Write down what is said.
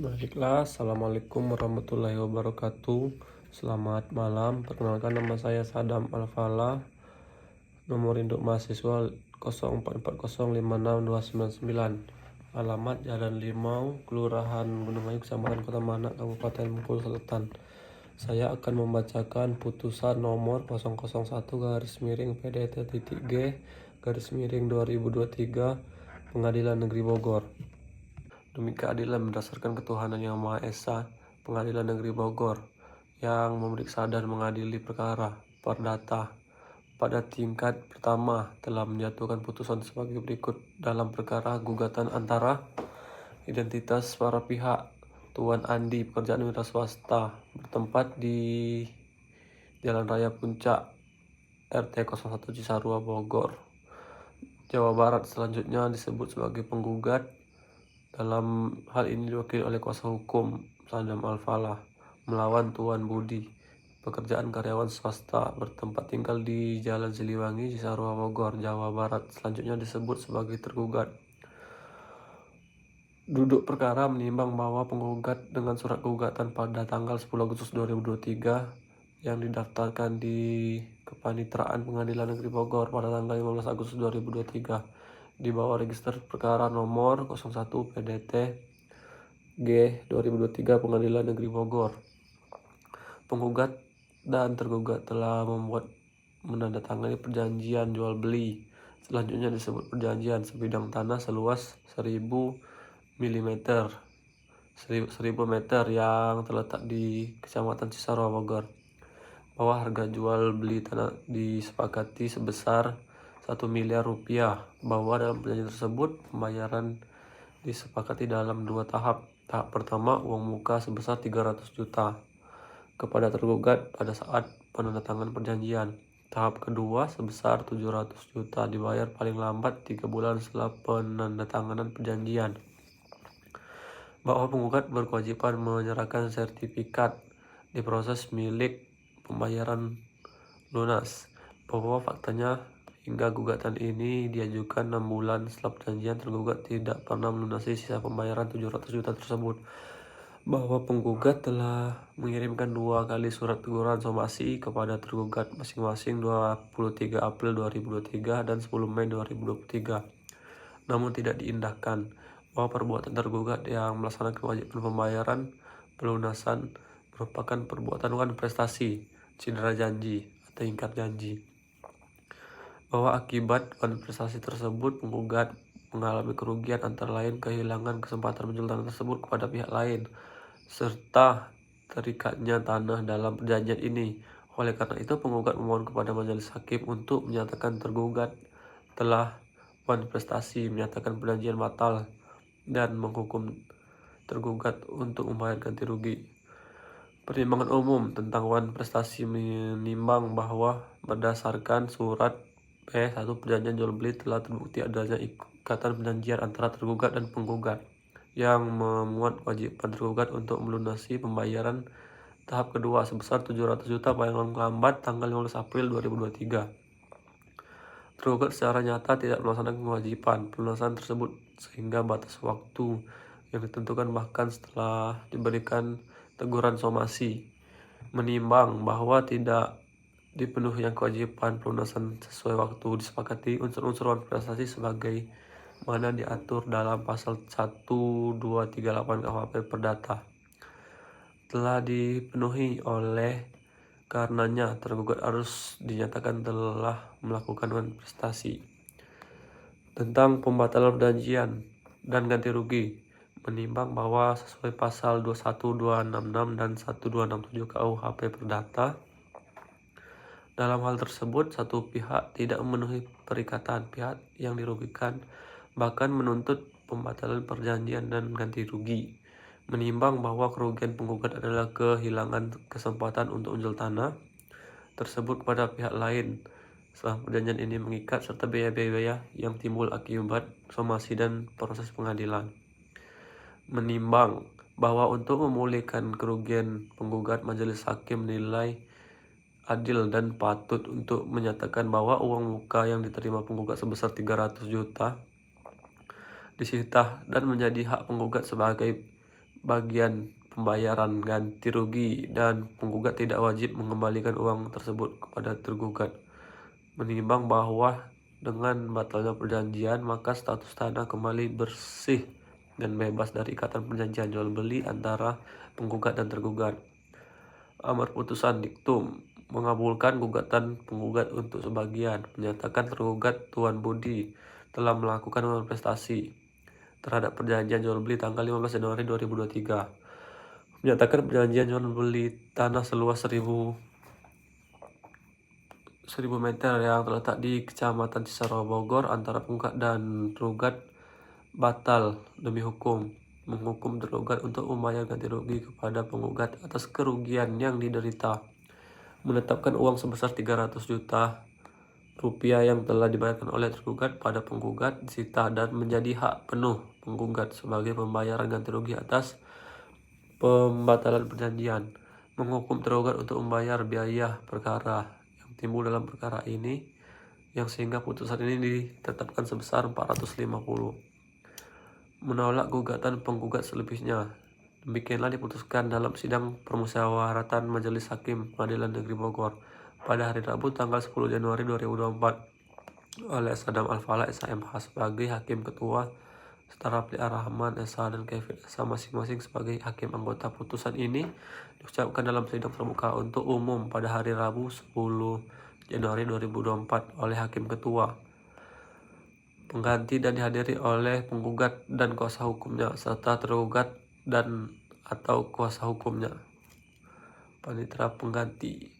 Baiklah, Assalamualaikum warahmatullahi wabarakatuh. Selamat malam, perkenalkan nama saya Sadam Alfala. Nomor induk mahasiswa 0440562999. Alamat Jalan Limau, Kelurahan Gunung Ayu, Kecamatan Kota Manak, Kabupaten Bengkulu Selatan. Saya akan membacakan putusan nomor 001-PDT.G/2023 Pengadilan Negeri Bogor. Demi keadilan berdasarkan ketuhanan yang Maha Esa, Pengadilan Negeri Bogor yang memeriksa dan mengadili perkara perdata pada tingkat pertama telah menjatuhkan putusan sebagai berikut dalam perkara gugatan antara identitas para pihak Tuan Andi, pekerjaan wira swasta, bertempat di Jalan Raya Puncak, RT 01 Cisarua, Bogor, Jawa Barat. Selanjutnya disebut sebagai penggugat. Dalam hal ini diwakili oleh kuasa hukum Sadam Alfala melawan Tuan Budi, pekerjaan karyawan swasta, bertempat tinggal di Jalan Siliwangi, Cisarua, Bogor, Jawa Barat. Selanjutnya disebut sebagai tergugat. Duduk perkara menimbang bahwa penggugat dengan surat gugatan pada tanggal 10 Agustus 2023 yang didaftarkan di Kepanitraan Pengadilan Negeri Bogor pada tanggal 15 Agustus 2023 di bawah register perkara nomor 01 PDT G/2023 Pengadilan Negeri Bogor. Penggugat dan tergugat telah menandatangani perjanjian jual beli. Selanjutnya disebut perjanjian sebidang tanah seluas 1000 meter yang terletak di Kecamatan Cisarua, Bogor, bahwa harga jual beli tanah disepakati sebesar 1 miliar rupiah, bahwa dalam perjanjian tersebut pembayaran disepakati dalam 2 tahap. Tahap pertama uang muka sebesar 300 juta kepada tergugat pada saat penandatanganan perjanjian. Tahap kedua sebesar 700 juta dibayar paling lambat 3 bulan setelah penandatanganan perjanjian. Bahwa penggugat berkewajiban menyerahkan sertifikat di proses milik pembayaran lunas. Bahwa faktanya hingga gugatan ini diajukan 6 bulan setelah perjanjian, tergugat tidak pernah melunasi sisa pembayaran 700 juta tersebut. Bahwa penggugat telah mengirimkan 2 kali surat teguran somasi kepada tergugat masing-masing 23 April 2023 dan 10 Mei 2023, namun tidak diindahkan. Bahwa perbuatan tergugat yang melaksanakan kewajiban pembayaran pelunasan merupakan perbuatan wan prestasi, cedera janji, atau ingkar janji. Bahwa akibat wan prestasi tersebut penggugat mengalami kerugian antara lain kehilangan kesempatan menjual tanah tersebut kepada pihak lain, serta terikatnya tanah dalam perjanjian ini. Oleh karena itu, penggugat memohon kepada majelis hakim untuk menyatakan tergugat telah wan prestasi, menyatakan perjanjian batal, dan menghukum tergugat untuk membayar ganti rugi. Pertimbangan umum tentang wan prestasi menimbang bahwa berdasarkan surat P1 perjanjian jual beli telah terbukti adanya ikatan perjanjian antara tergugat dan penggugat yang memuat kewajiban tergugat untuk melunasi pembayaran tahap kedua sebesar 700 juta paling lambat tanggal 15 April 2023. Tergugat secara nyata tidak melaksanakan kewajiban pelunasan tersebut sehingga batas waktu yang ditentukan bahkan setelah diberikan teguran somasi. Menimbang bahwa tidak dipenuhi yang kewajiban pelunasan sesuai waktu disepakati unsur-unsur wan prestasi sebagai mana diatur dalam pasal 1238 KUHP Perdata telah dipenuhi. Oleh karenanya tergugat harus dinyatakan telah melakukan wan prestasi. Tentang pembatalan perjanjian dan ganti rugi, menimbang bahwa sesuai pasal 21266 dan 1267 KUHP Perdata, dalam hal tersebut satu pihak tidak memenuhi perikatan pihak yang dirugikan, bahkan menuntut pembatalan perjanjian dan ganti rugi. Menimbang bahwa kerugian penggugat adalah kehilangan kesempatan untuk menjual tanah tersebut kepada pihak lain setelah perjanjian ini mengikat, serta biaya-biaya yang timbul akibat somasi dan proses pengadilan. Menimbang bahwa untuk memulihkan kerugian penggugat, majelis hakim menilai adil dan patut untuk menyatakan bahwa uang muka yang diterima penggugat sebesar 300 juta disita dan menjadi hak penggugat sebagai bagian pembayaran ganti rugi dan penggugat tidak wajib mengembalikan uang tersebut kepada tergugat. Menimbang bahwa dengan batalnya perjanjian, maka status tanah kembali bersih dan bebas dari ikatan perjanjian jual beli antara penggugat dan tergugat. Amar putusan diktum mengabulkan gugatan penggugat untuk sebagian, menyatakan tergugat Tuan Budi telah melakukan manifestasi terhadap perjanjian jual beli tanggal 15 Januari 2023. Menyatakan perjanjian jual beli tanah seluas 1000 meter yang terletak di Kecamatan Cisarua Bogor antara penggugat dan tergugat batal demi hukum, menghukum tergugat untuk membayar ganti rugi kepada penggugat atas kerugian yang diderita, menetapkan uang sebesar 300 juta rupiah yang telah dibayarkan oleh tergugat pada penggugat disita dan menjadi hak penuh penggugat sebagai pembayaran ganti rugi atas pembatalan perjanjian, menghukum tergugat untuk membayar biaya perkara yang timbul dalam perkara ini, yang sehingga putusan ini ditetapkan sebesar 450. Menolak gugatan penggugat selebihnya. Demikianlah diputuskan dalam sidang permusyawaratan Majelis Hakim Pengadilan Negeri Bogor pada hari Rabu tanggal 10 Januari 2024 oleh Sadam Al-Falah SHMH sebagai Hakim Ketua, Starapli Ar-Rahman SH dan Kevin SH masing-masing sebagai Hakim Anggota. Putusan ini diucapkan dalam sidang terbuka untuk umum pada hari Rabu 10 Januari 2024 oleh Hakim Ketua, pengganti dan dihadiri oleh penggugat dan kuasa hukumnya serta tergugat dan atau kuasa hukumnya, panitera pengganti.